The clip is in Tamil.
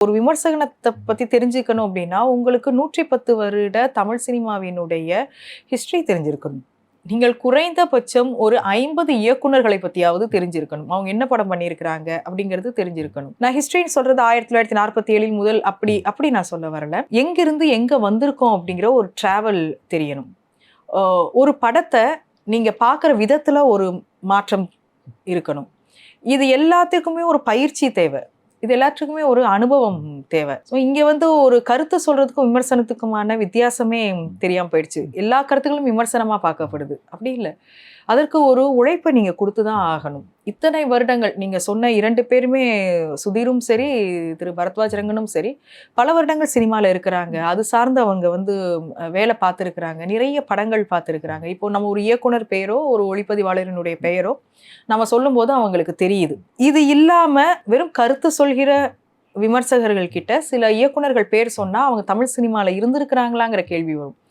ஒரு விமர்சனத்தை பத்தி தெரிஞ்சுக்கணும் அப்படின்னா, உங்களுக்கு 110 வருட தமிழ் சினிமாவினுடைய ஹிஸ்டரி தெரிஞ்சிருக்கணும். நீங்கள் குறைந்தபட்சம் ஒரு 50 இயக்குனர்களை பத்தியாவது தெரிஞ்சிருக்கணும். அவங்க என்ன படம் பண்ணியிருக்கிறாங்க அப்படிங்கிறது தெரிஞ்சிருக்கணும். நான் ஹிஸ்டரின்னு சொல்றது 1947 முதல் அப்படி நான் சொல்ல வரல. எங்கிருந்து எங்க வந்திருக்கோம் அப்படிங்கிற ஒரு டிராவல் தெரியணும். ஒரு படத்தை நீங்க பார்க்குற விதத்துல ஒரு மாற்றம் இருக்கணும். இது எல்லாத்துக்குமே ஒரு பயிற்சி தேவை. இது எல்லாத்துக்குமே ஒரு அனுபவம் தேவை. ஸோ இங்க வந்து ஒரு கருத்து சொல்றதுக்கும் விமர்சனத்துக்குமான வித்தியாசமே தெரியாம போயிடுச்சு. எல்லா கருத்துக்களும் விமர்சனமா பார்க்கப்படுது. அப்படி இல்ல. அதற்கு ஒரு உழைப்பை நீங்க குடுத்து தான் ஆகணும். இத்தனை வருடங்கள் நீங்க சொன்ன 2 பேருமே சுதீரும் சரி, திரு பரத்வாஜ் ரங்கனும் சரி, பல வருடங்கள் சினிமால இருக்கிறாங்க. அது சார்ந்து அவங்க வந்து வேலை பார்த்துருக்கிறாங்க. நிறைய படங்கள் பார்த்துருக்கிறாங்க. இப்போ நம்ம ஒரு இயக்குனர் பெயரோ, ஒரு ஒளிப்பதிவாளரினுடைய பெயரோ நம்ம சொல்லும்போது அவங்களுக்கு தெரியுது. இது இல்லாம வெறும் கருத்து சொல்கிற விமர்சகர்கள் கிட்ட சில இயக்குனர்கள் பேர் சொன்னா அவங்க தமிழ் சினிமால இருந்திருக்கிறாங்களாங்கிற கேள்வி வரும்.